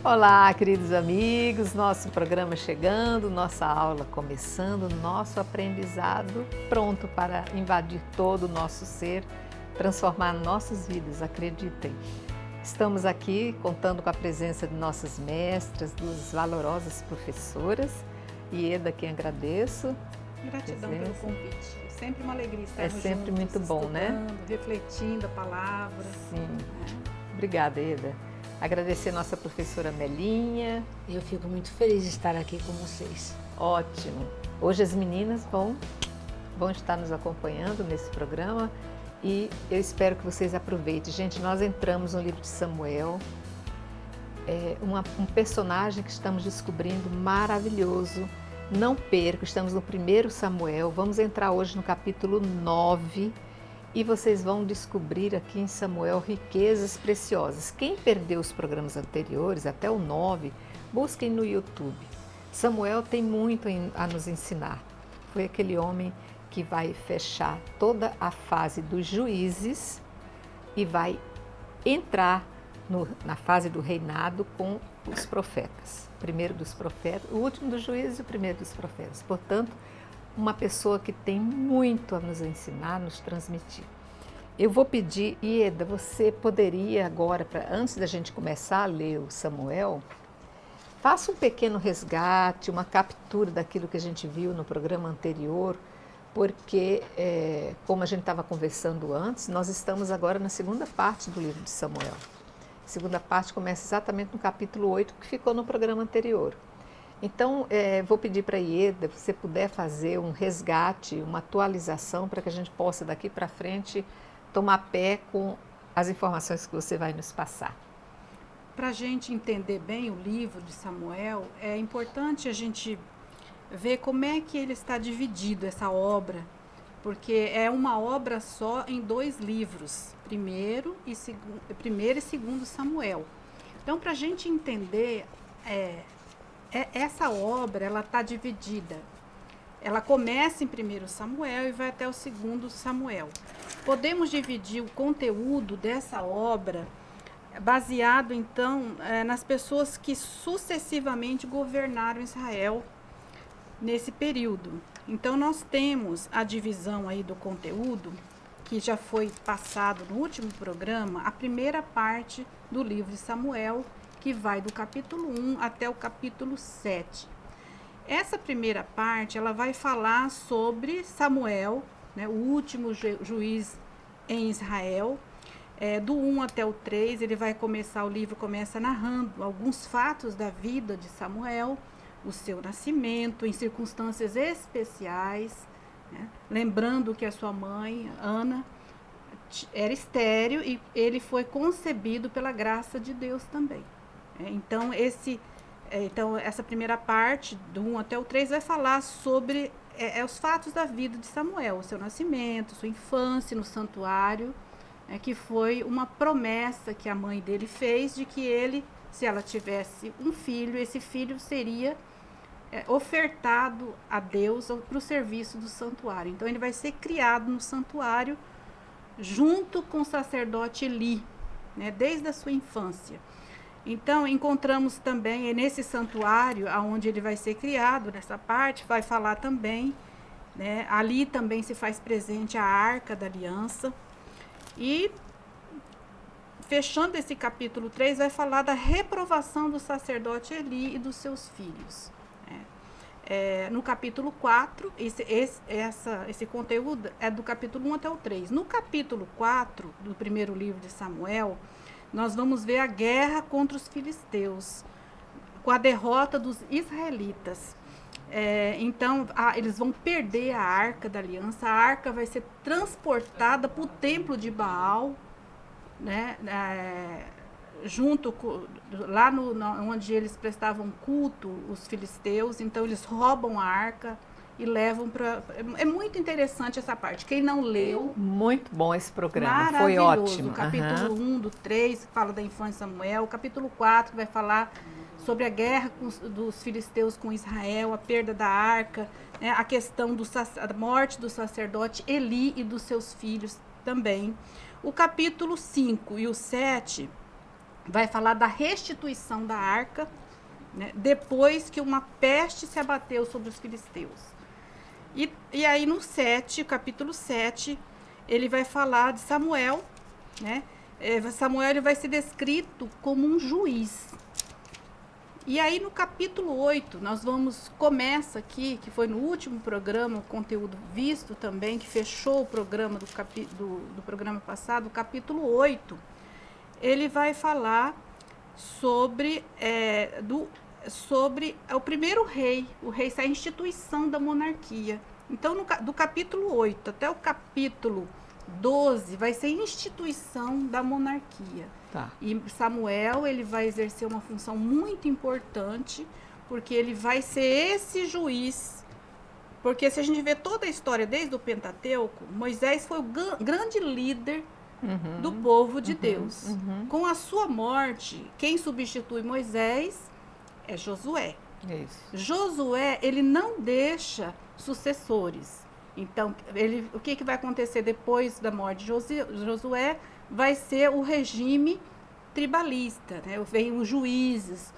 Olá, queridos amigos, nosso programa chegando, nossa aula começando, nosso aprendizado pronto para invadir todo o nosso ser, transformar nossas vidas, acreditem. Estamos aqui contando com a presença de nossas mestras, duas valorosas professoras, Ieda, quem agradeço. Gratidão pelo convite. É sempre uma alegria estar juntos, sempre muito bom, né? Refletindo a palavra. Sim. Obrigada, Ieda. Agradecer a nossa professora Melinha. Eu fico muito feliz de estar aqui com vocês. Ótimo. Hoje as meninas vão estar nos acompanhando nesse programa e eu espero que vocês aproveitem. Gente, nós entramos no livro de Samuel, um personagem que estamos descobrindo maravilhoso. Não perca, estamos no 1 Samuel, vamos entrar hoje no capítulo 9 e vocês vão descobrir aqui em Samuel riquezas preciosas. Quem perdeu os programas anteriores, até o 9, busquem no YouTube. Samuel tem muito a nos ensinar. Foi aquele homem que vai fechar toda a fase dos juízes e vai entrar na fase do reinado com os profetas. O primeiro dos profetas, o último dos juízes e o primeiro dos profetas. Portanto, uma pessoa que tem muito a nos ensinar, nos transmitir. Eu vou pedir, Ieda, você poderia agora, antes da gente começar a ler o Samuel, faça um pequeno resgate, uma captura daquilo que a gente viu no programa anterior, porque, como a gente estava conversando antes, nós estamos agora na segunda parte do livro de Samuel. A segunda parte começa exatamente no capítulo 8, que ficou no programa anterior. Então, vou pedir para a Ieda, se você puder fazer um resgate, uma atualização, para que a gente possa, daqui para frente, tomar pé com as informações que você vai nos passar. Para a gente entender bem o livro de Samuel, é importante a gente ver como é que ele está dividido, essa obra, porque é uma obra só em 2 livros, primeiro e segundo Samuel. Então, para a gente entender, essa obra, ela está dividida. Ela começa em 1 Samuel e vai até o 2 Samuel. Podemos dividir o conteúdo dessa obra baseado, então, nas pessoas que sucessivamente governaram Israel nesse período. Então, nós temos a divisão aí do conteúdo, que já foi passado no último programa, a primeira parte do livro de Samuel, que vai do capítulo 1 até o capítulo 7. Essa primeira parte, ela vai falar sobre Samuel, né, o último juiz em Israel. Do 1 até o 3, o livro começa narrando alguns fatos da vida de Samuel, o seu nascimento, em circunstâncias especiais, né? Lembrando que a sua mãe, Ana, era estéril e ele foi concebido pela graça de Deus também. Então, essa primeira parte, do 1 até o 3, vai falar sobre os fatos da vida de Samuel, o seu nascimento, sua infância no santuário, que foi uma promessa que a mãe dele fez de que ele, se ela tivesse um filho, esse filho seria ofertado a Deus para o serviço do santuário. Então, ele vai ser criado no santuário junto com o sacerdote Eli, né, desde a sua infância. Então, encontramos também nesse santuário, onde ele vai ser criado, nessa parte, vai falar também, né, ali também se faz presente a Arca da Aliança. E, fechando esse capítulo 3, vai falar da reprovação do sacerdote Eli e dos seus filhos. No capítulo 4, esse conteúdo é do capítulo 1 até o 3. No capítulo 4 do primeiro livro de Samuel, nós vamos ver a guerra contra os filisteus, com a derrota dos israelitas. Então, eles vão perder a Arca da Aliança, a Arca vai ser transportada para o templo de Baal, né, junto lá onde eles prestavam culto, os filisteus. Então, eles roubam a Arca e levam para... É muito interessante essa parte. Quem não leu... Muito bom esse programa, foi ótimo. O capítulo 1 do 3 fala da infância de Samuel, o capítulo 4 vai falar sobre a guerra dos filisteus com Israel, a perda da Arca, né, a questão da morte do sacerdote Eli e dos seus filhos também. O capítulo 5 e o 7 vai falar da restituição da arca, né, depois que uma peste se abateu sobre os filisteus. E aí no 7, capítulo 7, ele vai falar de Samuel, né? Samuel ele vai ser descrito como um juiz. E aí no capítulo 8, começa aqui, que foi no último programa, o conteúdo visto também, que fechou o programa do programa passado, o capítulo 8, ele vai falar sobre o primeiro rei, a instituição da monarquia. Então, do capítulo 8 até o capítulo 12, vai ser instituição da monarquia. Tá. E Samuel, ele vai exercer uma função muito importante, porque ele vai ser esse juiz. Porque se a gente vê toda a história desde o Pentateuco, Moisés foi o grande líder do povo de Deus. Com a sua morte, quem substitui Moisés é Josué. Isso. Josué, ele não deixa sucessores. Então, o que vai acontecer depois da morte de Josué? Vai ser o regime tribalista, né? Vem os juízes,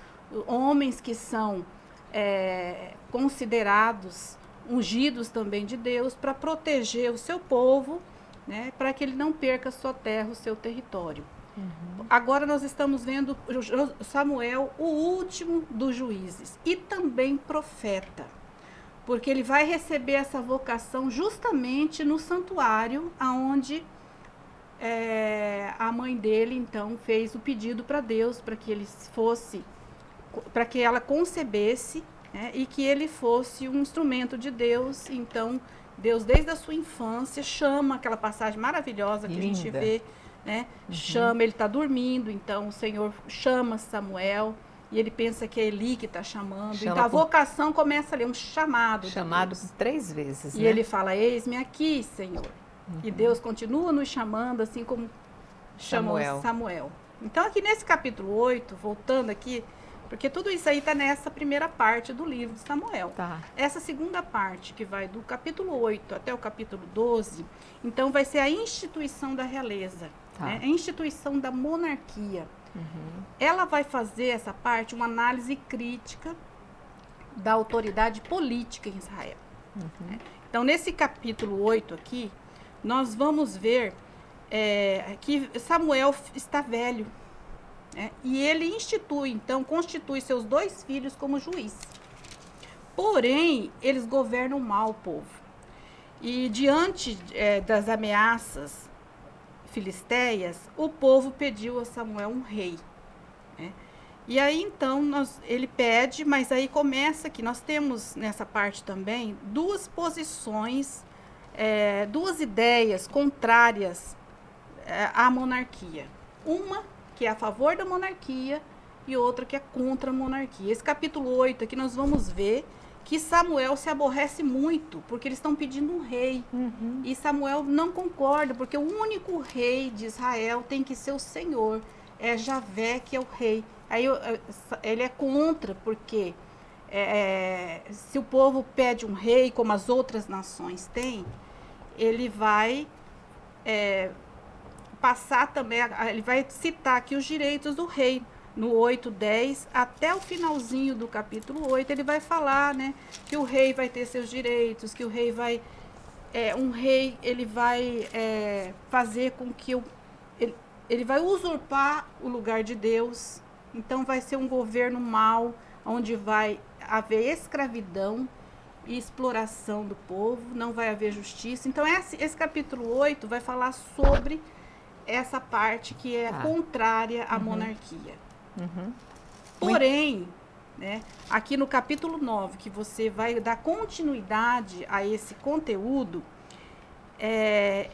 homens que são considerados ungidos também de Deus para proteger o seu povo, né? Para que ele não perca a sua terra, o seu território. Agora nós estamos vendo Samuel, o último dos juízes, e também profeta, porque ele vai receber essa vocação justamente no santuário, aonde a mãe dele então fez o pedido para Deus para que ele para que ela concebesse, né, e que ele fosse um instrumento de Deus. Então Deus, desde a sua infância, chama, aquela passagem maravilhosa que Linda. a gente vê, né? Chama, ele está dormindo, então o Senhor chama Samuel e ele pensa que é Eli que está chamando. Chama então a vocação começa ali, um chamado. Chamado 3 vezes, E né? ele fala: eis-me aqui, Senhor. E Deus continua nos chamando, assim como chamou Samuel. Então aqui nesse capítulo 8, voltando aqui, porque tudo isso aí está nessa primeira parte do livro de Samuel. Tá. Essa segunda parte, que vai do capítulo 8 até o capítulo 12, então vai ser a instituição da realeza, Tá. né? A instituição da monarquia. Ela vai fazer, essa parte, uma análise crítica da autoridade política em Israel. Né? Então, nesse capítulo 8 aqui, nós vamos ver que Samuel está velho, né? E ele constitui seus 2 filhos como juiz. Porém, eles governam mal o povo. E diante das ameaças filisteias, o povo pediu a Samuel um rei, né? E aí então ele pede, mas aí começa que nós temos nessa parte também 2 posições, 2 ideias contrárias à monarquia. Uma que é a favor da monarquia e outra que é contra a monarquia. Esse capítulo 8 aqui nós vamos ver que Samuel se aborrece muito, porque eles estão pedindo um rei. E Samuel não concorda, porque o único rei de Israel tem que ser o Senhor. É Javé que é o rei. Aí ele é contra, porque se o povo pede um rei, como as outras nações têm, ele vai passar também, ele vai citar aqui os direitos do rei. No 8, 10, até o finalzinho do capítulo 8, ele vai falar, né, que o rei vai ter seus direitos, que o rei vai... ele vai fazer com que... Ele vai usurpar o lugar de Deus. Então, vai ser um governo mau, onde vai haver escravidão e exploração do povo, não vai haver justiça. Então, esse capítulo 8 vai falar sobre essa parte que é contrária à monarquia. Porém, né, aqui no capítulo 9, que você vai dar continuidade a esse conteúdo, é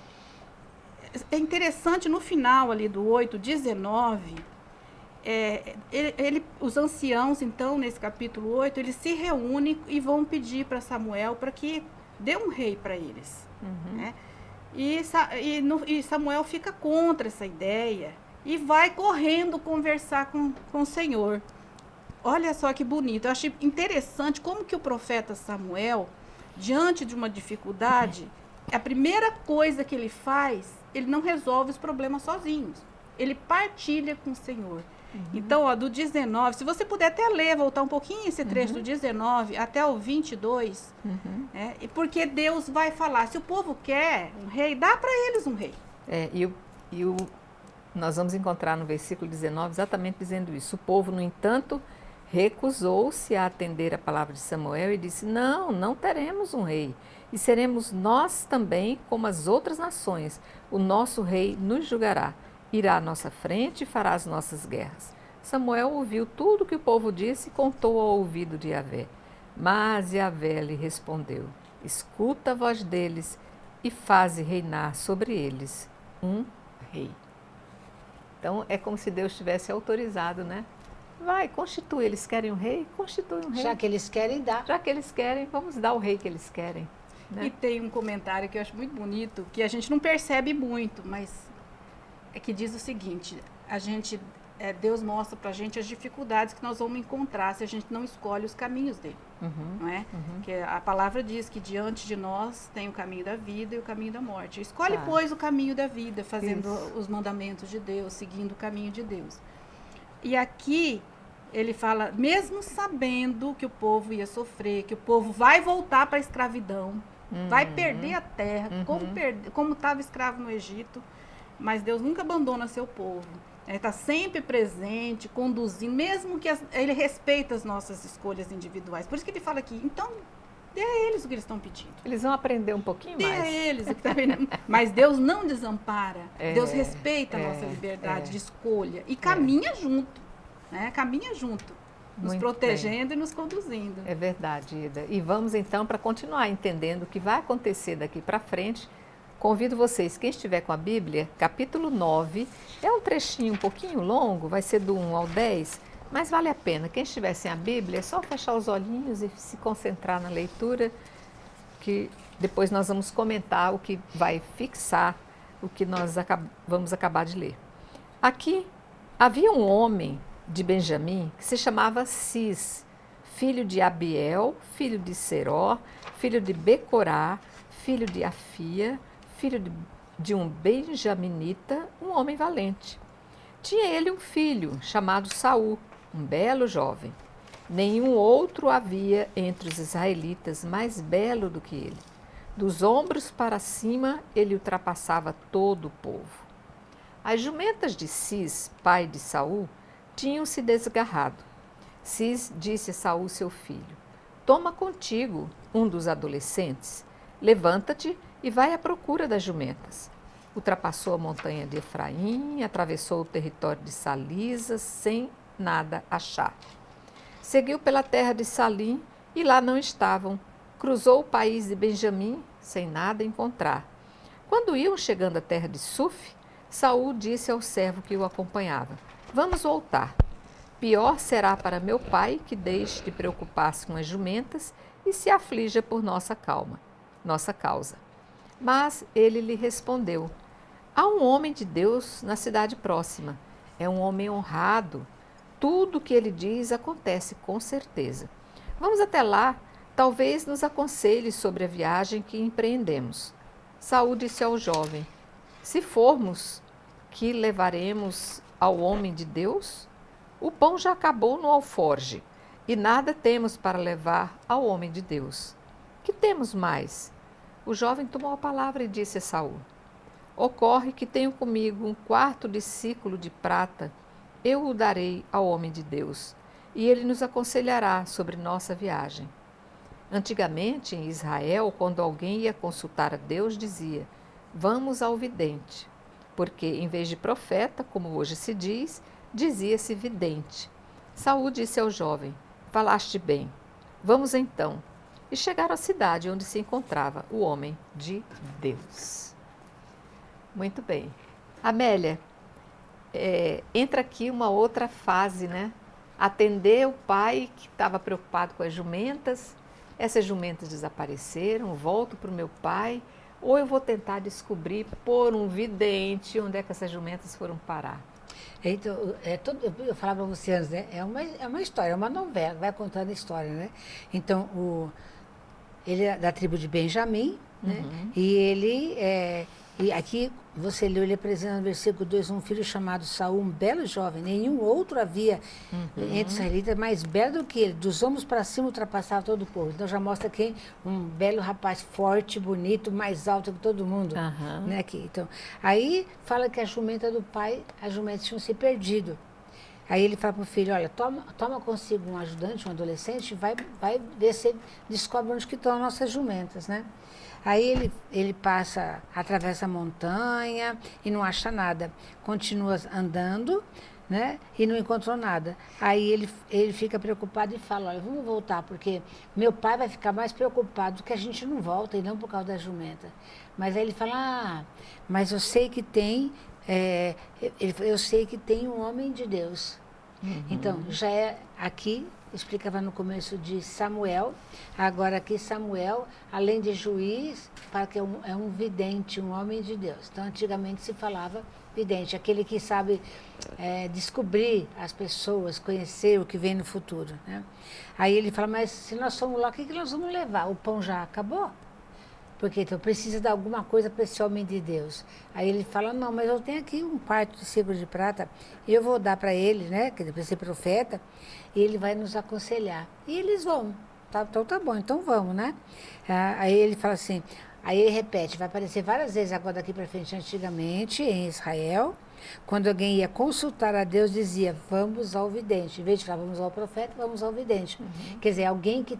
interessante no final ali do 8, 19, os anciãos, então, nesse capítulo 8, eles se reúnem e vão pedir para Samuel para que dê um rei para eles. Né? E Samuel fica contra essa ideia e vai correndo conversar com o Senhor. Olha só que bonito. Eu achei interessante como que o profeta Samuel, diante de uma dificuldade, a primeira coisa que ele faz, ele não resolve os problemas sozinhos. Ele partilha com o Senhor. Então, ó, do 19, se você puder até ler, voltar um pouquinho esse trecho do 19 até o 22, e porque Deus vai falar, se o povo quer um rei, dá para eles um rei. Nós vamos encontrar no versículo 19 exatamente dizendo isso. O povo, no entanto, recusou-se a atender a palavra de Samuel e disse, não, não teremos um rei, e seremos nós também como as outras nações. O nosso rei nos julgará, irá à nossa frente e fará as nossas guerras. Samuel ouviu tudo o que o povo disse e contou ao ouvido de Yahvé. Mas Yahvé lhe respondeu, escuta a voz deles e faze reinar sobre eles um rei. Então, é como se Deus tivesse autorizado, né? Vai, constitui, eles querem um rei? Constitui um rei. Já que eles querem dar. Já que eles querem, vamos dar o rei que eles querem. Né? E tem um comentário que eu acho muito bonito, que a gente não percebe muito, mas é que diz o seguinte, Deus mostra pra gente as dificuldades que nós vamos encontrar se a gente não escolhe os caminhos dele, não é? Que a palavra diz que diante de nós tem o caminho da vida e o caminho da morte. Escolhe, pois, o caminho da vida, fazendo os mandamentos de Deus, seguindo o caminho de Deus. E aqui ele fala, mesmo sabendo que o povo ia sofrer, que o povo vai voltar para a escravidão, vai perder a terra, como estava escravo no Egito, mas Deus nunca abandona seu povo. Ele está sempre presente, conduzindo, mesmo que ele respeita as nossas escolhas individuais. Por isso que ele fala aqui, então, dê a eles o que eles estão pedindo. Eles vão aprender um pouquinho mais. Dê a eles o que está pedindo. Mas Deus não desampara. Deus respeita a nossa liberdade de escolha e caminha junto. Né? Caminha junto. Nos Muito protegendo e nos conduzindo. É verdade, Ida. E vamos então, para continuar entendendo o que vai acontecer daqui para frente, convido vocês, quem estiver com a Bíblia, capítulo 9, é um trechinho um pouquinho longo, vai ser do 1 ao 10, mas vale a pena. Quem estiver sem a Bíblia, é só fechar os olhinhos e se concentrar na leitura, que depois nós vamos comentar o que vai fixar o que nós vamos acabar de ler. Aqui havia um homem de Benjamim que se chamava Cis, filho de Abiel, filho de Seró, filho de Becorá, filho de Afia, filho de um benjaminita, um homem valente. Tinha ele um filho chamado Saul, um belo jovem. Nenhum outro havia entre os israelitas mais belo do que ele. Dos ombros para cima, ele ultrapassava todo o povo. As jumentas de Cis, pai de Saul, tinham se desgarrado. Cis disse a Saul, seu filho, toma contigo um dos adolescentes, levanta-te e vai à procura das jumentas. Ultrapassou a montanha de Efraim, atravessou o território de Salisa, sem nada achar. Seguiu pela terra de Salim e lá não estavam. Cruzou o país de Benjamim, sem nada encontrar. Quando iam chegando à terra de Suf, Saul disse ao servo que o acompanhava, vamos voltar. Pior será para meu pai que deixe de preocupar-se com as jumentas e se aflija por nossa causa. Mas ele lhe respondeu, há um homem de Deus na cidade próxima. É um homem honrado. Tudo o que ele diz acontece com certeza. Vamos até lá, talvez nos aconselhe sobre a viagem que empreendemos. Saul disse ao jovem, se formos, que levaremos ao homem de Deus? O pão já acabou no alforge, e nada temos para levar ao homem de Deus. Que temos mais? O jovem tomou a palavra e disse a Saul, ocorre que tenho comigo 1/4 de ciclo de prata, eu o darei ao homem de Deus, e ele nos aconselhará sobre nossa viagem. Antigamente, em Israel, quando alguém ia consultar a Deus, dizia, vamos ao vidente, porque em vez de profeta, como hoje se diz, dizia-se vidente. Saul disse ao jovem, falaste bem, vamos então. E chegaram à cidade onde se encontrava o homem de Deus. Muito bem. Amélia, entra aqui uma outra fase, né? Atender o pai que estava preocupado com as jumentas. Essas jumentas desapareceram, volto para o meu pai, ou eu vou tentar descobrir por um vidente onde é que essas jumentas foram parar. Então, eu falava para você antes, né? É uma história, é uma novela, vai contando a história, né? Então, ele é da tribo de Benjamim, né? E ele E aqui você leu, ele apresenta no versículo 2 um filho chamado Saul, um belo jovem. Nenhum outro havia entre os israelitas mais belo do que ele. Dos ombros para cima ultrapassava todo o povo. Então já mostra que um belo rapaz forte, bonito, mais alto que todo mundo. Né, aqui. Então, aí fala que a jumenta do pai, as jumentas tinham se perdido. Aí ele fala para o filho, olha, toma consigo um ajudante, um adolescente, vai ver se descobre onde que estão as nossas jumentas, né? Aí ele passa, atravessa a montanha e não acha nada. Continua andando, né? E não encontrou nada. Aí ele fica preocupado e fala, olha, vamos voltar, porque meu pai vai ficar mais preocupado que a gente não volta, e não por causa da jumenta. Mas aí ele fala, mas eu sei que tem, eu sei que tem um homem de Deus. Então, já é aqui, explicava no começo de Samuel, agora aqui Samuel, além de juiz, fala que é um vidente, um homem de Deus. Então, antigamente se falava vidente, aquele que sabe descobrir as pessoas, conhecer o que vem no futuro, né? Aí ele fala, mas se nós somos lá, o que nós vamos levar? O pão já acabou? Porque então precisa de alguma coisa para esse homem de Deus. Aí ele fala, não, mas eu tenho aqui um quarto de ciclo de prata, e eu vou dar para ele, né, que para ser profeta, e ele vai nos aconselhar. E eles vão. Então tá bom, então vamos, né? Aí ele fala assim, aí ele repete, vai aparecer várias vezes agora daqui para frente, antigamente, em Israel, quando alguém ia consultar a Deus, dizia, vamos ao vidente. Em vez de falar, vamos ao profeta, vamos ao vidente. Quer dizer, alguém que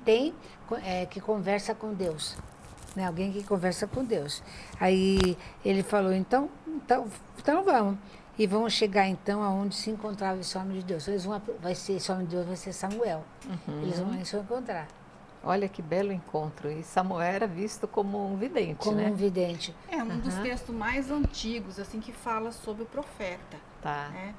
que conversa com Deus. Né, alguém que conversa com Deus. Aí ele falou, então vamos. E vão chegar então aonde se encontrava esse homem de Deus. Esse homem de Deus vai ser Samuel. Eles vão se encontrar. Olha que belo encontro. E Samuel era visto como um vidente, como né? um vidente. É um dos textos mais antigos, assim, que fala sobre o profeta. Tá. Né?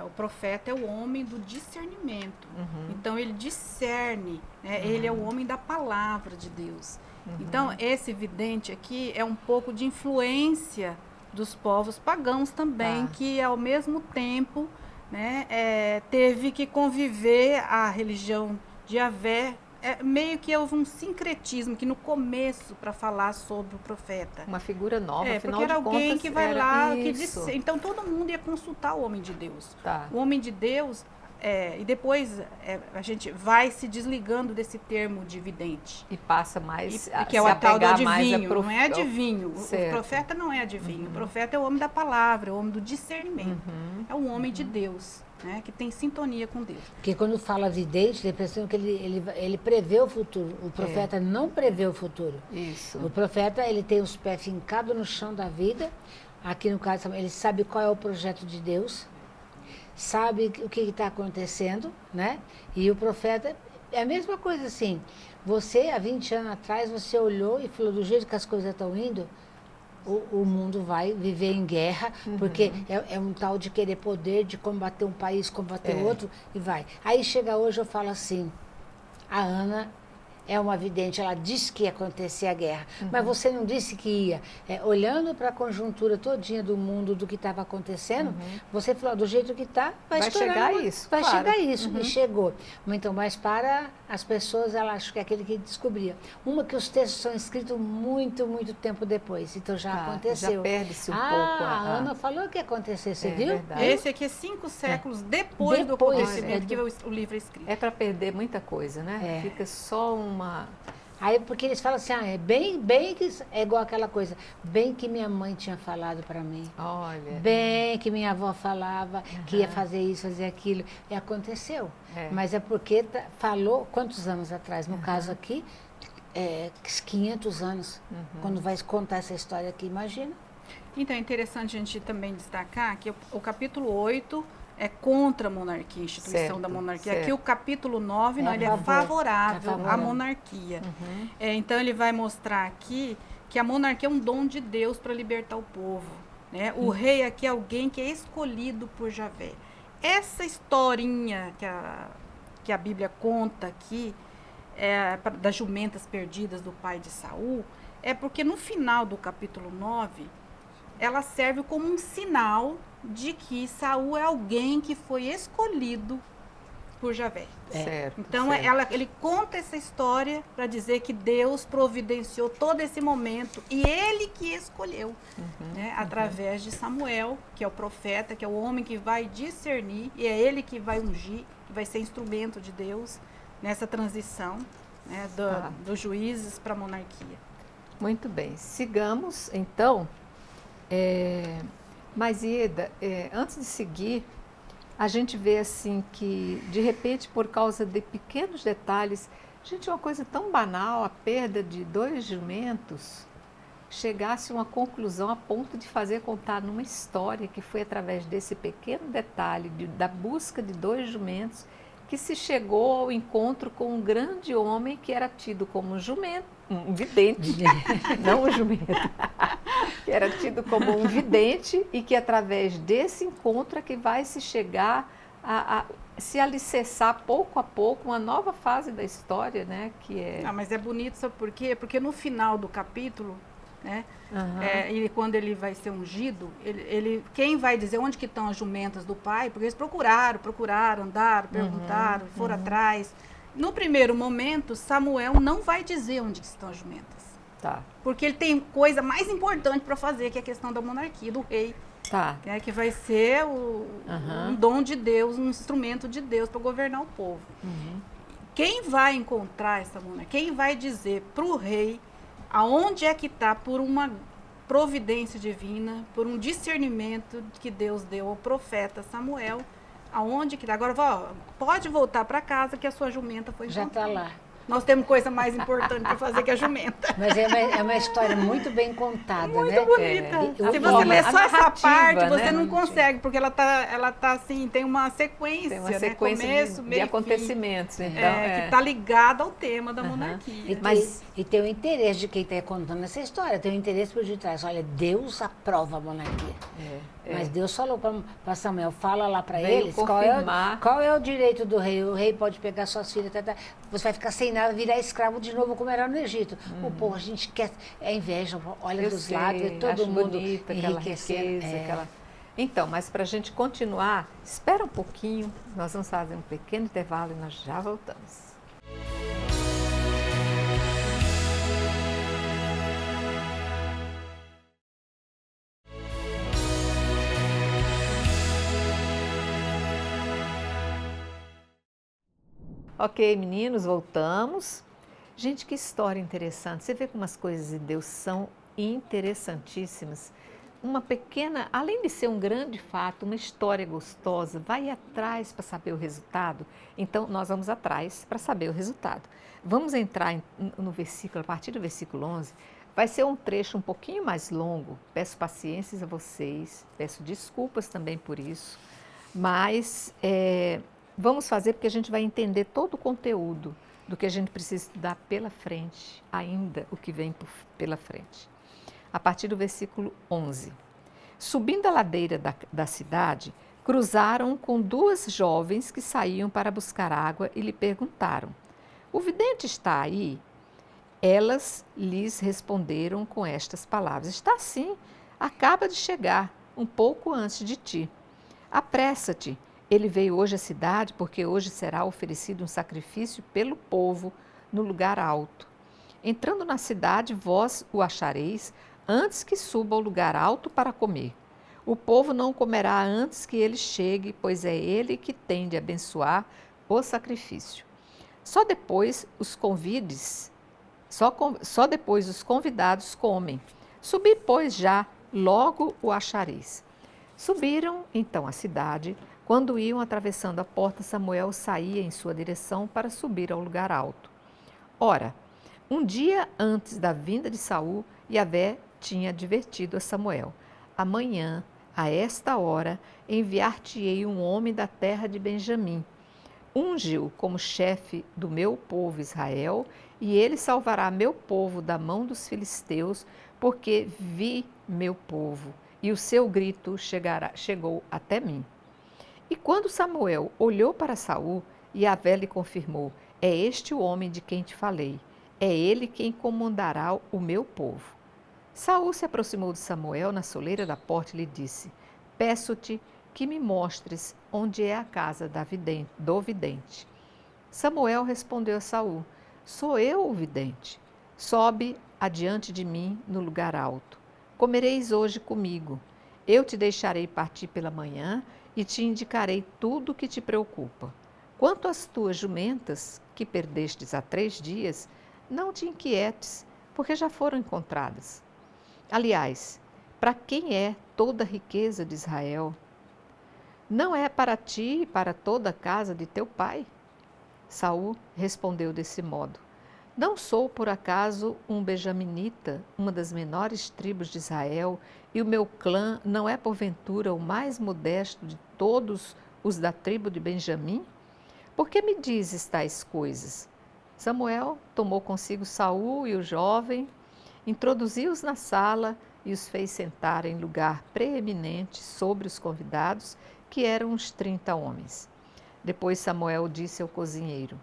O profeta é o homem do discernimento. Então ele discerne, né? Ele é o homem da palavra de Deus. Então, esse vidente aqui é um pouco de influência dos povos pagãos também, que ao mesmo tempo, né, teve que conviver a religião de Yahvé. Meio que houve um sincretismo que no começo para falar sobre o profeta. Uma figura nova, afinal porque era de alguém contas, que vai lá, que isso. disse, então todo mundo ia consultar o homem de Deus. Tá. O homem de Deus, e depois a gente vai se desligando desse termo de vidente. E passa mais que é o tal do adivinho, não é adivinho. adivinho. O profeta não é adivinho. O profeta é o homem da palavra, o homem do discernimento. É um homem de Deus, né, que tem sintonia com Deus. Porque quando fala vidente, dá a impressão que ele prevê o futuro. O profeta não prevê o futuro. Isso. O profeta, ele tem os pés fincados no chão da vida. Aqui no caso, ele sabe qual é o projeto de Deus. Sabe o que está acontecendo, né? E o profeta é a mesma coisa assim. Você, há 20 anos atrás, você olhou e falou, do jeito que as coisas estão indo, o mundo vai viver em guerra, porque é um tal de querer poder, de combater um país, combater outro, e vai. Aí chega hoje, eu falo assim, a Ana é uma vidente, ela disse que ia acontecer a guerra, mas você não disse que ia. Olhando para a conjuntura todinha do mundo, do que estava acontecendo, você falou, do jeito que está, vai chegar isso. Vai claro. chegar isso, e chegou. Então, mas para as pessoas, ela acha que é aquele que descobria. Uma que os textos são escritos muito, muito tempo depois, então já aconteceu. Já perde-se um pouco. A Ana falou que ia acontecer, você viu? Verdade. Esse aqui é 5 séculos depois do acontecimento que o livro é escrito. É para perder muita coisa, né? Fica só uma... Aí, porque eles falam assim, bem que é igual aquela coisa, bem que minha mãe tinha falado para mim. Olha. Bem que minha avó falava que ia fazer isso, fazer aquilo. E aconteceu. Mas é porque falou, quantos anos atrás? No caso aqui, 500 anos. Quando vai contar essa história aqui, imagina. Então, é interessante a gente também destacar que o capítulo 8 é contra a monarquia, a instituição da monarquia. Aqui o capítulo 9, ele é favorável à monarquia. Então ele vai mostrar aqui que a monarquia é um dom de Deus para libertar o povo. Né? O rei aqui é alguém que é escolhido por Yahvé. Essa historinha que a Bíblia conta aqui, das jumentas perdidas do pai de Saul, é porque no final do capítulo 9, ela serve como um sinal de que Saul é alguém que foi escolhido por Javé. Certo. Então certo. ele conta essa história para dizer que Deus providenciou todo esse momento e ele que escolheu, né, através de Samuel, que é o profeta, que é o homem que vai discernir, e é ele que vai ungir, que vai ser instrumento de Deus nessa transição, né, dos juízes para a monarquia. Muito bem. Sigamos, então. Mas, Ieda, antes de seguir, a gente vê assim que, de repente, por causa de pequenos detalhes, gente, uma coisa tão banal, a perda de 2 jumentos, chegasse a uma conclusão a ponto de fazer contar numa história que foi através desse pequeno detalhe, da busca de 2 jumentos, que se chegou ao encontro com um grande homem que era tido como um jumento, um vidente, não um jumento, que era tido como um vidente e que através desse encontro é que vai se chegar a se alicerçar pouco a pouco uma nova fase da história, né? Que é... mas é bonito, sabe por quê? Porque no final do capítulo, né? E quando ele vai ser ungido, quem vai dizer onde que estão as jumentas do pai? Porque eles procuraram, andaram, perguntaram, foram atrás. No primeiro momento, Samuel não vai dizer onde que estão as jumentas. Tá. Porque ele tem coisa mais importante para fazer, que é a questão da monarquia, do rei. Tá. Né, que vai ser um dom de Deus, um instrumento de Deus para governar o povo. Quem vai encontrar essa monarquia? Quem vai dizer para o rei aonde é que está, por uma providência divina, por um discernimento que Deus deu ao profeta Samuel, aonde que está? Agora, pode voltar para casa que a sua jumenta foi encontrada. Já está lá. Nós temos coisa mais importante para fazer que a jumenta. Mas é uma história muito bem contada, muito né? bonita. Se você ler só essa parte, você não consegue, porque ela tá assim, tem uma sequência, tem uma sequência, né? Começo, de meio, acontecimentos, fim, então. que está ligada ao tema da monarquia. E tem o interesse de quem está contando essa história, tem o interesse por detrás. Olha, Deus aprova a monarquia. Mas Deus falou para Samuel, fala lá para eles qual é o direito do rei. O rei pode pegar suas filhas, você vai ficar sem nada, virar escravo de novo como era no Egito. O povo, a gente quer, inveja, olha dos lados, todo mundo enriquecendo. Então, mas para a gente continuar, espera um pouquinho, nós vamos fazer um pequeno intervalo e nós já voltamos. Ok, meninos, voltamos. Gente, que história interessante. Você vê como as coisas de Deus são interessantíssimas. Uma pequena, além de ser um grande fato, uma história gostosa, vai atrás para saber o resultado. Então, nós vamos atrás para saber o resultado. Vamos entrar no versículo, a partir do versículo 11. Vai ser um trecho um pouquinho mais longo. Peço paciência a vocês, peço desculpas também por isso. Mas vamos fazer porque a gente vai entender todo o conteúdo do que a gente precisa estudar pela frente, ainda o que vem pela frente. A partir do versículo 11. Subindo a ladeira da cidade, cruzaram com 2 jovens que saíam para buscar água e lhe perguntaram: "O vidente está aí?" Elas lhes responderam com estas palavras: "Está sim, acaba de chegar, um pouco antes de ti. Apressa-te, ele veio hoje à cidade porque hoje será oferecido um sacrifício pelo povo no lugar alto. Entrando na cidade, vós o achareis antes que suba ao lugar alto para comer. O povo não comerá antes que ele chegue, pois é ele que tem de abençoar o sacrifício. Só depois os convidados comem. Subi, pois, já, logo o achareis." Subiram, então, à cidade. Quando iam atravessando a porta, Samuel saía em sua direção para subir ao lugar alto. Ora, um dia antes da vinda de Saul, Yahvé tinha advertido a Samuel: "Amanhã, a esta hora, enviar-te-ei um homem da terra de Benjamim. Unge-o como chefe do meu povo Israel, e ele salvará meu povo da mão dos filisteus, porque vi meu povo, e o seu grito chegou até mim." E quando Samuel olhou para Saul, Yahvé lhe confirmou: "É este o homem de quem te falei. É ele quem comandará o meu povo." Saul se aproximou de Samuel na soleira da porta e lhe disse: "Peço-te que me mostres onde é a casa do vidente. Samuel respondeu a Saul: Sou eu o vidente. Sobe adiante de mim no lugar alto. Comereis hoje comigo. Eu te deixarei partir pela manhã e te indicarei tudo o que te preocupa. Quanto às tuas jumentas, que perdestes há 3 dias, não te inquietes, porque já foram encontradas. Aliás, para quem é toda a riqueza de Israel? Não é para ti e para toda a casa de teu pai? Saul respondeu desse modo: Não sou por acaso um benjaminita, uma das menores tribos de Israel, e o meu clã não é porventura o mais modesto de todos os da tribo de Benjamim? Por que me dizes tais coisas? Samuel tomou consigo Saul e o jovem, introduziu-os na sala e os fez sentar em lugar preeminente sobre os convidados, que eram uns 30 homens. Depois Samuel disse ao cozinheiro: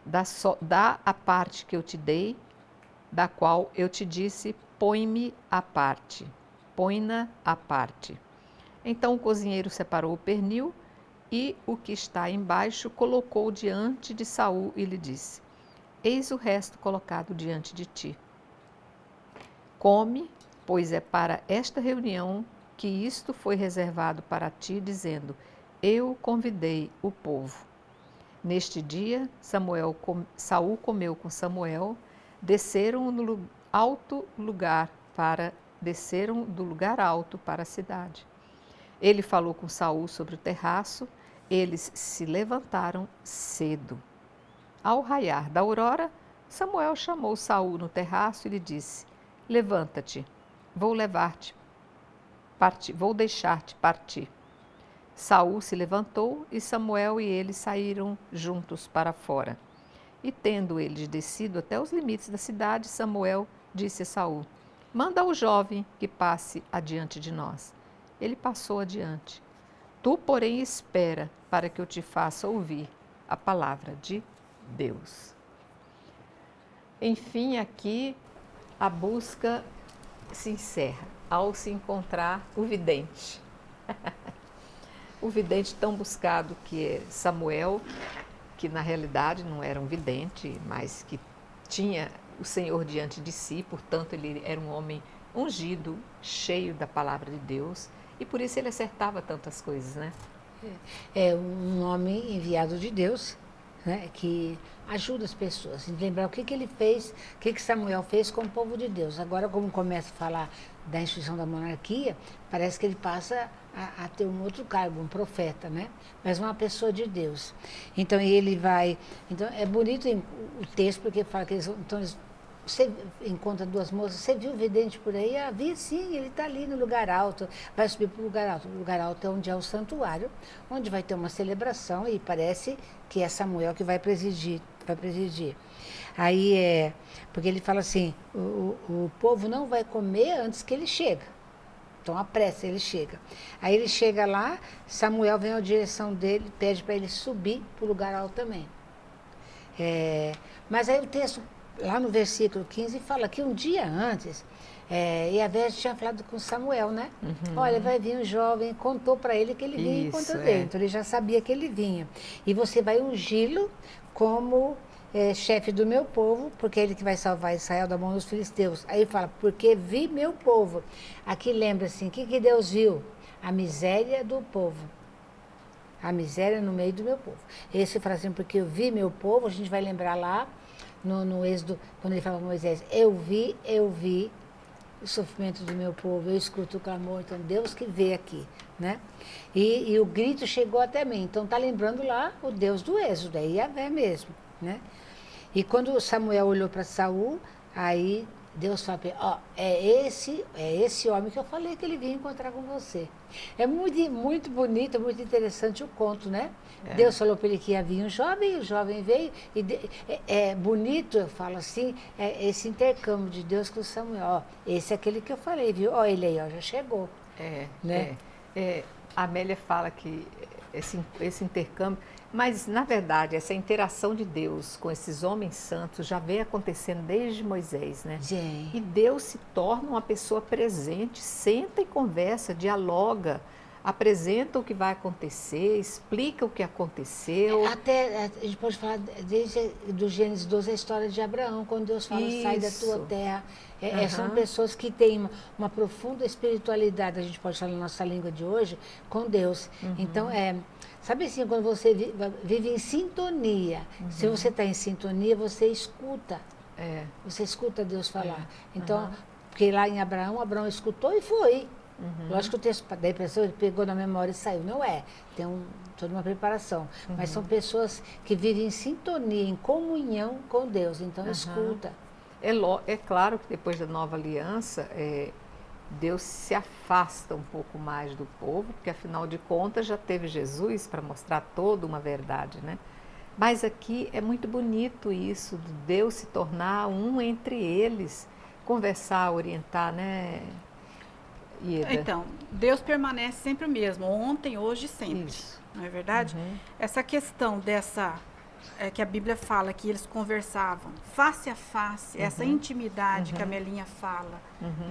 Dá a parte que eu te dei, da qual eu te disse, põe-me à parte. Põe-na à parte. Então o cozinheiro separou o pernil e o que está embaixo colocou diante de Saul e lhe disse: Eis o resto colocado diante de ti. Come, pois é para esta reunião que isto foi reservado para ti, dizendo: Eu convidei o povo. Neste dia, Saul comeu com Samuel, desceram do lugar alto para a cidade. Ele falou com Saul sobre o terraço, eles se levantaram cedo. Ao raiar da aurora, Samuel chamou Saul no terraço e lhe disse: Levanta-te, vou deixar-te partir. Saul se levantou e Samuel e ele saíram juntos para fora. E tendo eles descido até os limites da cidade, Samuel disse a Saul: Manda o jovem que passe adiante de nós. Ele passou adiante. Tu, porém, espera para que eu te faça ouvir a palavra de Deus. Enfim, aqui a busca se encerra ao se encontrar o vidente. O vidente tão buscado que é Samuel, que na realidade não era um vidente, mas que tinha o Senhor diante de si, portanto ele era um homem ungido, cheio da palavra de Deus, e por isso ele acertava tantas coisas, né? É um homem enviado de Deus, né, que ajuda as pessoas a lembrar o que ele fez, o que Samuel fez com o povo de Deus. Agora, como começa a falar da instituição da monarquia, parece que ele passa a ter um outro cargo, um profeta, né? Mas uma pessoa de Deus. Então ele vai. Então é bonito o texto, porque fala que você encontra 2 moças, você viu o vidente por aí? Ah, vi sim, ele está ali no lugar alto, vai subir para o lugar alto. O lugar alto é onde é o santuário, onde vai ter uma celebração e parece que é Samuel que vai presidir. Aí porque ele fala assim, o povo não vai comer antes que ele chega. Então apressa, ele chega. Aí ele chega lá, Samuel vem à direção dele, pede para ele subir para o lugar alto também. Mas aí o texto, lá no versículo 15, fala que um dia antes, Yahvé tinha falado com Samuel, né? Uhum. Olha, vai vir um jovem, contou para ele que ele vinha encontrar dele. Então ele já sabia que ele vinha. E você vai ungí-lo como chefe do meu povo, porque é ele que vai salvar Israel da mão dos filisteus. Aí fala, porque vi meu povo. Aqui lembra assim, o que Deus viu? A miséria do povo. A miséria no meio do meu povo. Esse fala assim, porque eu vi meu povo, a gente vai lembrar lá no Êxodo, quando ele fala para Moisés, eu vi o sofrimento do meu povo, eu escuto o clamor, então Deus que vê aqui, né? E o grito chegou até mim, então tá lembrando lá o Deus do Êxodo, é Yahvé mesmo, né? E quando Samuel olhou para Saul, aí Deus fala para ele, é esse homem que eu falei que ele vinha encontrar com você. É muito bonito, muito interessante o conto, né? Deus falou para ele que ia vir um jovem, o jovem veio. É bonito, eu falo assim, esse intercâmbio de Deus com Samuel. Esse é aquele que eu falei, viu? Ele aí, já chegou. Né? A Amélia fala que esse intercâmbio, mas na verdade essa interação de Deus com esses homens santos já vem acontecendo desde Moisés, né? Sim. E Deus se torna uma pessoa presente, senta e conversa, dialoga, apresenta o que vai acontecer, explica o que aconteceu. Até a gente pode falar desde do Gênesis 12 a história de Abraão, quando Deus fala, sai da tua terra. São pessoas que têm uma profunda espiritualidade, a gente pode falar na nossa língua de hoje, com Deus. Então, sabe assim, quando você vive em sintonia, se você está em sintonia, você escuta. Você escuta Deus falar. Então, porque lá em Abraão escutou e foi. Lógico que o texto da pessoa ele pegou na memória e saiu. Não é. Tem toda uma preparação. Mas são pessoas que vivem em sintonia, em comunhão com Deus. Então, escuta. É claro que depois da nova aliança, Deus se afasta um pouco mais do povo, porque afinal de contas já teve Jesus para mostrar toda uma verdade, né? Mas aqui é muito bonito isso, de Deus se tornar um entre eles, conversar, orientar, né, Ieda? Então, Deus permanece sempre o mesmo, ontem, hoje e sempre. Isso. Não é verdade? Essa questão que a Bíblia fala que eles conversavam face a face, essa intimidade que a Melinha fala,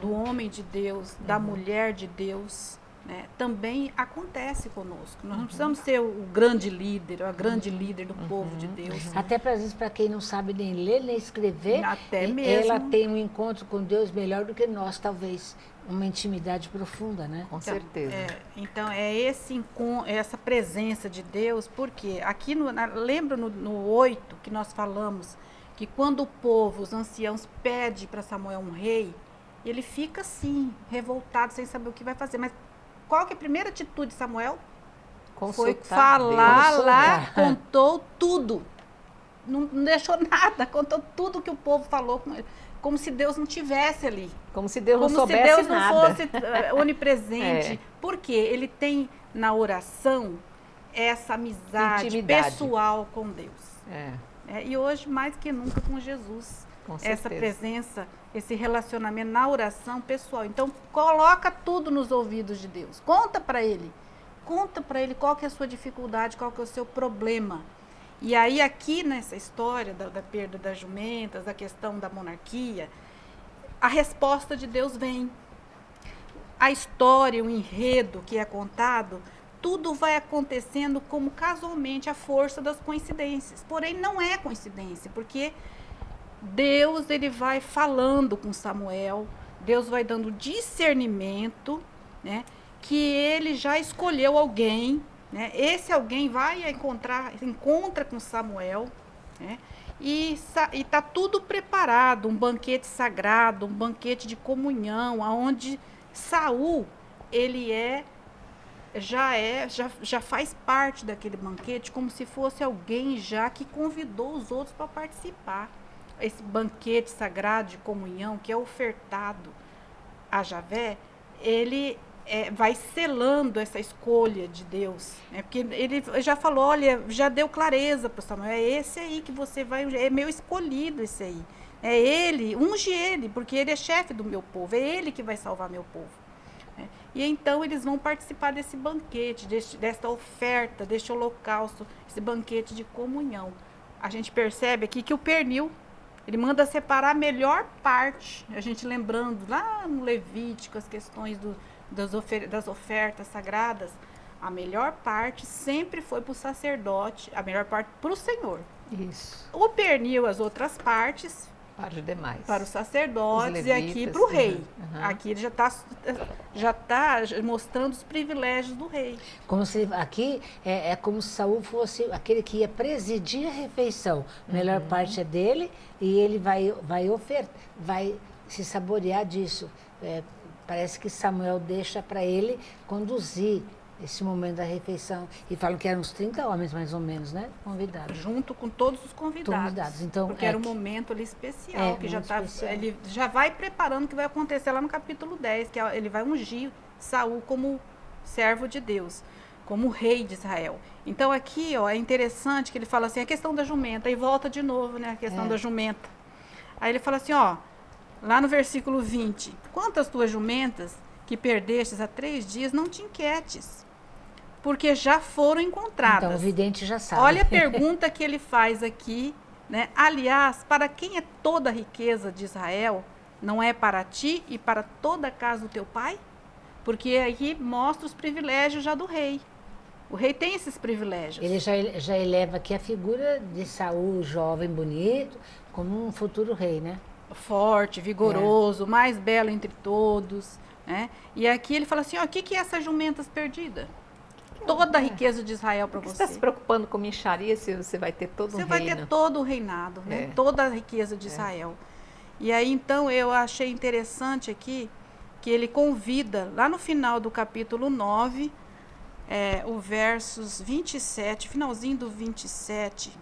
do homem de Deus, da mulher de Deus, né, também acontece conosco. Nós não precisamos ser o grande líder, a grande líder do povo de Deus. Até às vezes para quem não sabe nem ler, nem escrever, até mesmo. Ela tem um encontro com Deus melhor do que nós, talvez. Uma intimidade profunda, né? Com certeza. Então, essa presença de Deus, porque aqui, lembra no 8 que nós falamos, que quando o povo, os anciãos, pede para Samuel um rei, ele fica assim, revoltado, sem saber o que vai fazer. Mas qual que é a primeira atitude de Samuel? Foi falar lá, contou tudo. Não deixou nada, contou tudo que o povo falou com ele. Como se Deus não tivesse ali. Como se Deus não soubesse nada. Como se Deus não fosse onipresente. Porque ele tem na oração essa amizade pessoal com Deus. E hoje, mais que nunca, com Jesus. Com certeza. Essa presença, esse relacionamento na oração pessoal. Então, coloca tudo nos ouvidos de Deus. Conta para ele. Conta para ele qual que é a sua dificuldade, qual que é o seu problema. E aí aqui nessa história da perda das jumentas, da questão da monarquia, a resposta de Deus vem. A história, o enredo que é contado, tudo vai acontecendo como casualmente a força das coincidências. Porém, não é coincidência, porque Deus ele vai falando com Samuel, Deus vai dando discernimento, né, que ele já escolheu alguém. Né? Esse alguém vai encontra com Samuel, né? E está tudo preparado, um banquete sagrado, um banquete de comunhão, onde Saul ele já faz parte daquele banquete, como se fosse alguém já que convidou os outros para participar. Esse banquete sagrado de comunhão que é ofertado a Javé, ele vai selando essa escolha de Deus, né? Porque ele já falou, olha, já deu clareza para Samuel, é esse aí que você vai, é meu escolhido esse aí, é ele, unge ele, porque ele é chefe do meu povo, é ele que vai salvar meu povo, né? E então eles vão participar desse banquete, desta oferta, deste holocausto, esse banquete de comunhão. A gente percebe aqui que o pernil, ele manda separar a melhor parte, a gente lembrando lá no Levítico, as questões das ofertas sagradas, a melhor parte sempre foi para o sacerdote, a melhor parte para o Senhor. Isso. O pernil, as outras partes, para os demais. Para os sacerdotes e aqui para o rei. Aqui ele já tá mostrando os privilégios do rei. Como se aqui é como se Saul fosse aquele que ia presidir a refeição. A melhor parte é dele e ele vai se saborear disso. Parece que Samuel deixa para ele conduzir esse momento da refeição. E falam que eram uns 30 homens, mais ou menos, né? Convidados. Junto com todos os convidados. Então, porque era um momento ali especial, que já tá, ele já vai preparando o que vai acontecer lá no capítulo 10, que ele vai ungir Saul como servo de Deus, como rei de Israel. Então aqui, é interessante que ele fala assim, a questão da jumenta, e volta de novo, né, a questão da jumenta. Aí ele fala assim, lá no versículo 20, quantas tuas jumentas que perdestes há 3 dias, não te inquietes, porque já foram encontradas. Então, o vidente já sabe. Olha a pergunta que ele faz aqui, né? Aliás, para quem é toda a riqueza de Israel, não é para ti e para toda a casa do teu pai? porque aí mostra os privilégios já do rei. O rei tem esses privilégios. Ele já eleva aqui a figura de Saul, jovem, bonito, como um futuro rei, né? Forte, vigoroso, mais belo entre todos, né? E aqui ele fala assim, ó, o que é essas jumentas perdidas? Toda a riqueza de Israel para você. Você está se preocupando com mixaria se você vai ter todo um reino? Você vai ter todo o reinado, né? Toda a riqueza de Israel. E aí, então, eu achei interessante aqui que ele convida, lá no final do capítulo 9, o versos 27, finalzinho do 27,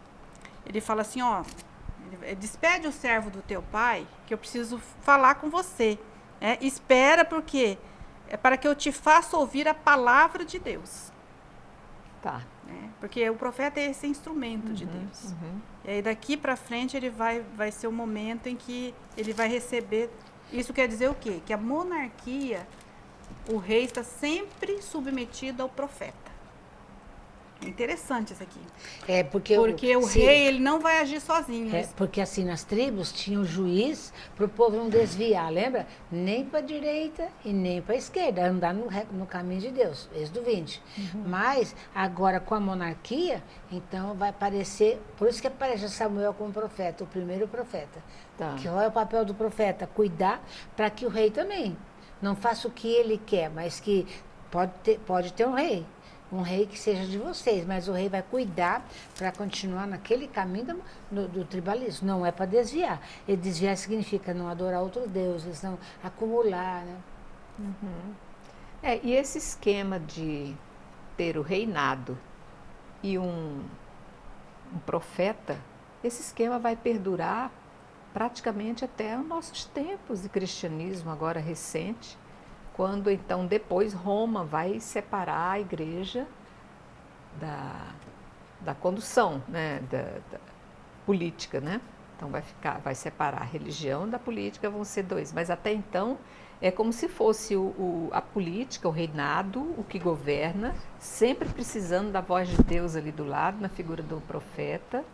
ele fala assim, ó, despede o servo do teu pai, que eu preciso falar com você. Espera, porque é para que eu te faça ouvir a palavra de Deus. Tá. Porque o profeta é esse instrumento de Deus. E aí daqui para frente ele vai ser o momento em que ele vai receber. Isso quer dizer o quê? Que a monarquia, o rei está sempre submetido ao profeta. É interessante isso aqui. Porque o rei ele não vai agir sozinho. Porque assim, nas tribos tinha um juiz para o povo não desviar, lembra? Nem para a direita e nem para a esquerda, andar no caminho de Deus, Êxodo 20. Mas agora com a monarquia, então vai aparecer, por isso que aparece Samuel como profeta, o primeiro profeta. Tá. Que qual é o papel do profeta? Cuidar para que o rei também não faça o que ele quer, mas que pode ter um rei. Um rei que seja de vocês, mas o rei vai cuidar para continuar naquele caminho do tribalismo. Não é para desviar. E desviar significa não adorar outros deuses, não acumular, né? E esse esquema de ter o reinado e um profeta, esse esquema vai perdurar praticamente até os nossos tempos de cristianismo agora recente, quando então depois Roma vai separar a igreja da condução, né, da política, né? Então vai separar a religião da política, vão ser dois. Mas até então é como se fosse a política, o reinado, o que governa, sempre precisando da voz de Deus ali do lado, na figura do profeta,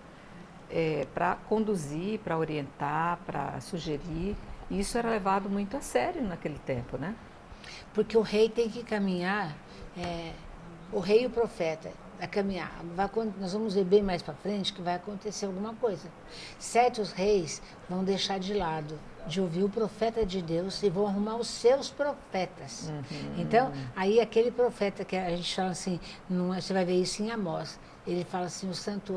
para conduzir, para orientar, para sugerir. E isso era levado muito a sério naquele tempo, né? Porque o rei tem que caminhar, o rei e o profeta, a caminhar. Nós vamos ver bem mais para frente que vai acontecer alguma coisa. Certos reis vão deixar de lado de ouvir o profeta de Deus e vão arrumar os seus profetas. Então, aí aquele profeta que a gente fala assim, você vai ver isso em Amós, ele fala assim,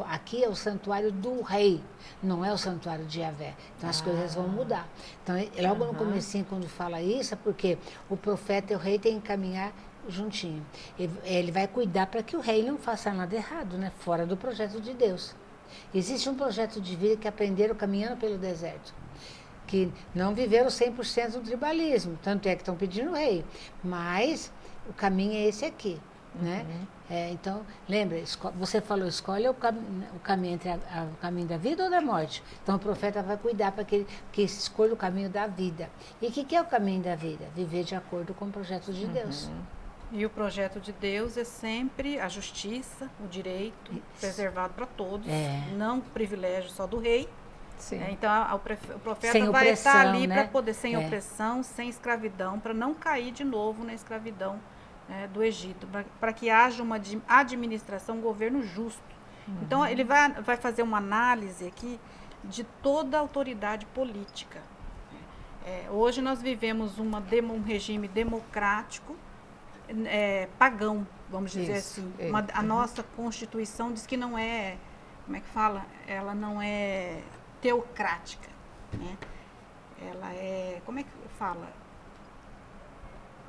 aqui é o santuário do rei, não é o santuário de Yahvé. Então as coisas vão mudar. Então, logo no comecinho, quando fala isso, é porque o profeta e o rei têm que caminhar juntinho. Ele vai cuidar para que o rei não faça nada errado, né? Fora do projeto de Deus. Existe um projeto de vida que aprenderam caminhando pelo deserto, que não viveram 100% do tribalismo, tanto é que estão pedindo o rei. Mas o caminho é esse aqui, né? Então, lembra, você falou, escolhe o caminho entre o caminho da vida ou da morte. Então, o profeta vai cuidar para que escolha o caminho da vida. E o que é o caminho da vida? Viver de acordo com o projeto de Deus. E o projeto de Deus é sempre a justiça, o direito, preservado para todos, não o privilégio só do rei. Então, o profeta vai estar ali, né, para poder, sem opressão, sem escravidão, para não cair de novo na escravidão do Egito, para que haja uma administração, um governo justo. Então, ele vai fazer uma análise aqui de toda a autoridade política. Hoje nós vivemos um regime democrático, pagão, vamos dizer assim. A nossa Constituição diz que não é, como é que fala? Ela não é teocrática, né? Ela é, como é que fala?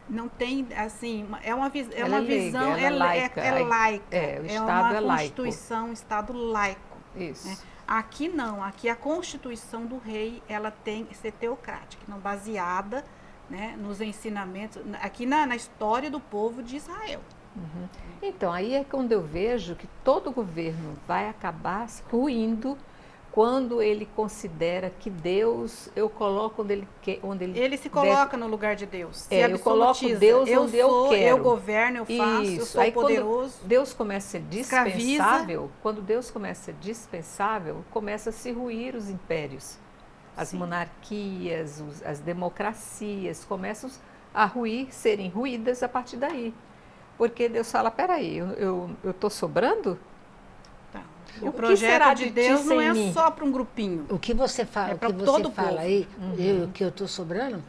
Não tem, assim, é uma visão, é laica. O Estado é laico. Constituição, Estado laico. Isso. Né? Aqui não, aqui a Constituição do rei, ela tem que ser teocrática, não baseada, né, nos ensinamentos, aqui na história do povo de Israel. Então, aí é quando eu vejo que todo governo vai acabar ruindo quando ele considera que Deus, eu coloco onde ele quer, ele se coloca no lugar de Deus. Eu coloco Deus onde eu quero. Eu governo, eu faço, eu sou aí, poderoso. Quando Deus começa a ser dispensável, quando Deus começa a ser dispensável, começa a se ruir os impérios. As monarquias, as democracias começam serem ruídas a partir daí. Porque Deus fala, peraí, eu estou sobrando? Tá. O O que será projeto de de ti Deus não sem é mim? só para um grupinho. O que você fala, É o pra que você todo fala povo. aí, o que eu estou sobrando,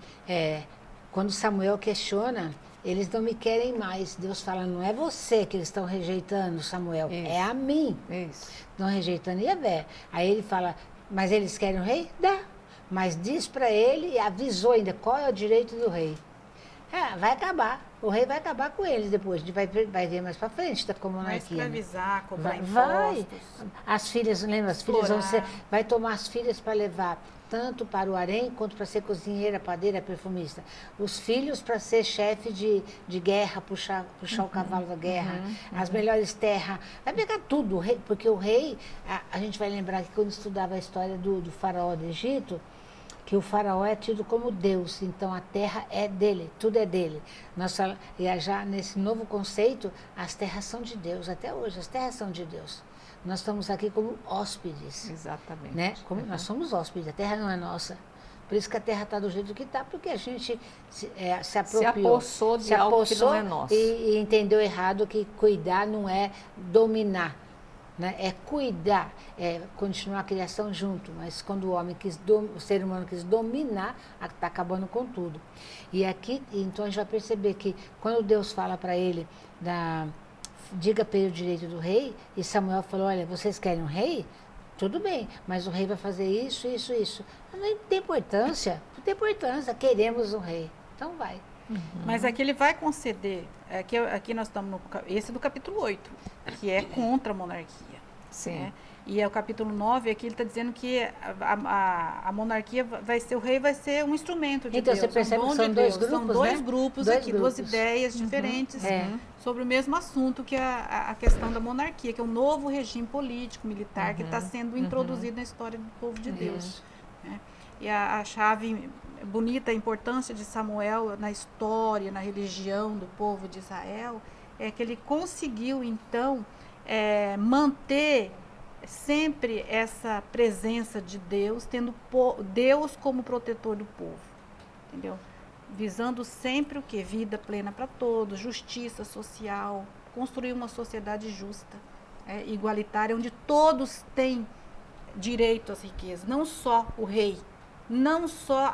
quando Samuel questiona, eles não me querem mais. Deus fala, não é você que eles estão rejeitando, Samuel, Isso. é a mim. Isso. Estão rejeitando Yahvé. Aí ele fala, mas eles querem o rei? Dá. Mas diz para ele, e avisou ainda, qual é o direito do rei. Vai acabar. O rei vai acabar com eles depois. A gente vai ver mais para frente, tá, com a Vai monarquia. Né? escravizar, cobrar Vai. impostos. As filhas, lembra? As filhas vão ser. Explorar. Vai tomar as filhas para levar tanto para o harém quanto para ser cozinheira, padeira, perfumista. Os filhos para ser chefe de guerra, puxar o cavalo da guerra, as melhores terras. Vai pegar tudo, o rei, porque o rei, a gente vai lembrar que quando estudava a história do faraó do Egito, que o faraó é tido como Deus, então a terra é dele, tudo é dele. E já nesse novo conceito, as terras são de Deus, até hoje, as terras são de Deus. Nós estamos aqui como hóspedes. Exatamente. Né? Nós somos hóspedes, a terra não é nossa. Por isso que a terra está do jeito que está, porque a gente se apropriou. apossou de algo que não é nosso. E entendeu errado que cuidar não é dominar. Né? É cuidar, é continuar a criação junto, mas quando o ser humano quis dominar, está acabando com tudo. E aqui, então a gente vai perceber que quando Deus fala para ele, diga para ele o direito do rei, e Samuel falou, olha, vocês querem um rei? Tudo bem, mas o rei vai fazer isso, isso, isso. Não tem importância, queremos um rei, então vai. Mas aqui ele vai conceder, aqui nós estamos esse é do capítulo 8, que é contra a monarquia. Sim. Né? E é o capítulo 9, aqui ele está dizendo que a monarquia o rei vai ser um instrumento de então, Deus. Você percebe que são dois grupos, são dois né? grupos Dois aqui, grupos. duas ideias diferentes É. sobre o mesmo assunto, que é a questão da monarquia, que é um novo regime político, militar, que está sendo introduzido na história do povo de Deus. Né? E a chave bonita, a importância de Samuel na história, na religião do povo de Israel, é que ele conseguiu, então, manter sempre essa presença de Deus, tendo Deus como protetor do povo, entendeu? Visando sempre o que? Vida plena para todos, justiça social, construir uma sociedade justa, igualitária, onde todos têm direito às riquezas, não só o rei, não só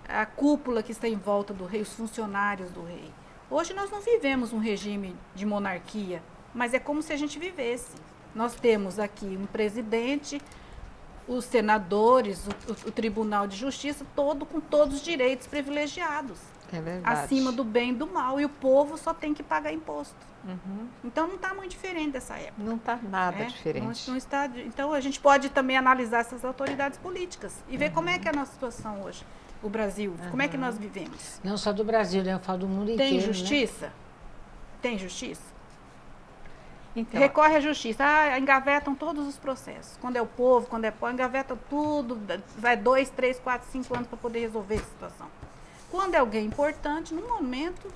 a cúpula que está em volta do rei, os funcionários do rei. Hoje nós não vivemos um regime de monarquia, mas é como se a gente vivesse. Nós temos aqui um presidente, os senadores, o Tribunal de Justiça, com todos os direitos privilegiados. É verdade. Acima do bem e do mal. E o povo só tem que pagar imposto. Então não está muito diferente dessa época. Não está nada diferente. Não está, então a gente pode também analisar essas autoridades políticas e ver como é que é a nossa situação hoje. O Brasil, como é que nós vivemos? Não só do Brasil, né? Eu falo do mundo inteiro. Tem justiça? Né? Tem justiça? Então, recorre à justiça, engavetam todos os processos. Quando é o povo, quando é povo, engavetam tudo, vai 2, 3, 4, 5 anos para poder resolver a situação. Quando é alguém importante, no momento,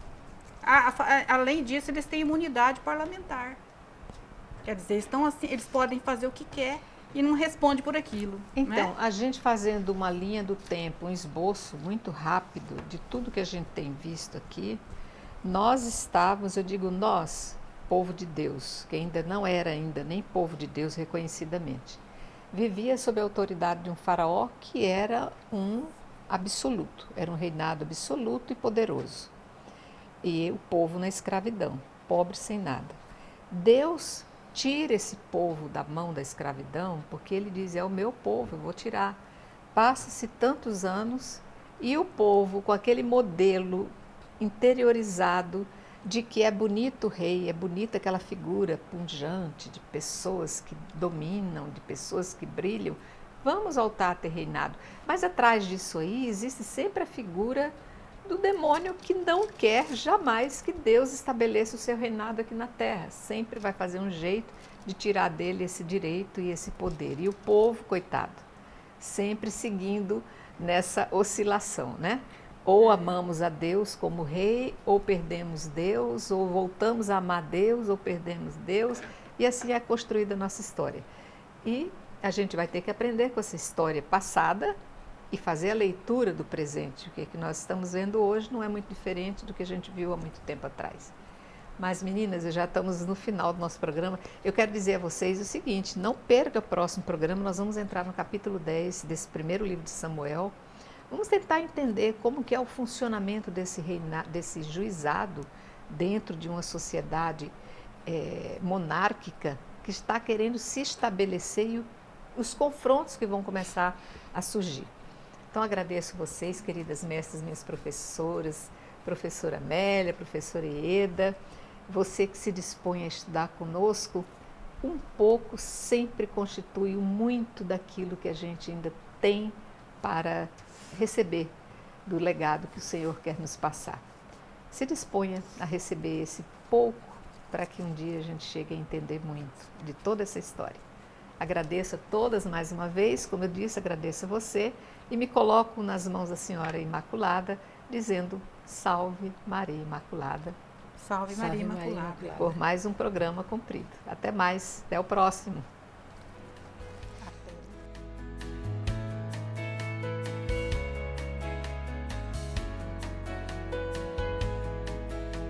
além disso, eles têm imunidade parlamentar. Quer dizer, estão assim, eles podem fazer o que quer e não responde por aquilo. Então, né? A gente fazendo uma linha do tempo, um esboço muito rápido de tudo que a gente tem visto aqui, nós estávamos, eu digo nós, povo de Deus, que ainda não era nem povo de Deus reconhecidamente, vivia sob a autoridade de um faraó que era um absoluto, era um reinado absoluto e poderoso. E o povo na escravidão, pobre sem nada. Deus tira esse povo da mão da escravidão, porque ele diz, é o meu povo, eu vou tirar. Passa-se tantos anos e o povo, com aquele modelo interiorizado de que é bonito o rei, é bonita aquela figura pujante de pessoas que dominam, de pessoas que brilham, vamos voltar a ter reinado. Mas atrás disso aí existe sempre a figura do demônio que não quer jamais que Deus estabeleça o seu reinado aqui na terra. Sempre vai fazer um jeito de tirar dele esse direito e esse poder. E o povo, coitado, sempre seguindo nessa oscilação, né? Ou amamos a Deus como rei, ou perdemos Deus, ou voltamos a amar Deus, ou perdemos Deus. E assim é construída a nossa história. E a gente vai ter que aprender com essa história passada e fazer a leitura do presente. O que nós estamos vendo hoje não é muito diferente do que a gente viu há muito tempo atrás. Mas, meninas, já estamos no final do nosso programa. Eu quero dizer a vocês o seguinte, não perca o próximo programa, nós vamos entrar no capítulo 10 desse primeiro livro de Samuel. Vamos tentar entender como que é o funcionamento desse juizado dentro de uma sociedade monárquica que está querendo se estabelecer e os confrontos que vão começar a surgir. Então, agradeço vocês, queridas mestras, minhas professoras, professora Amélia, professora Ieda, você que se dispõe a estudar conosco, um pouco sempre constitui muito daquilo que a gente ainda tem para receber do legado que o Senhor quer nos passar. Se disponha a receber esse pouco para que um dia a gente chegue a entender muito de toda essa história. Agradeço a todas mais uma vez, como eu disse, agradeço a você e me coloco nas mãos da Senhora Imaculada, dizendo Salve Maria Imaculada. Salve Maria Imaculada. Por mais um programa cumprido. Até mais, até o próximo.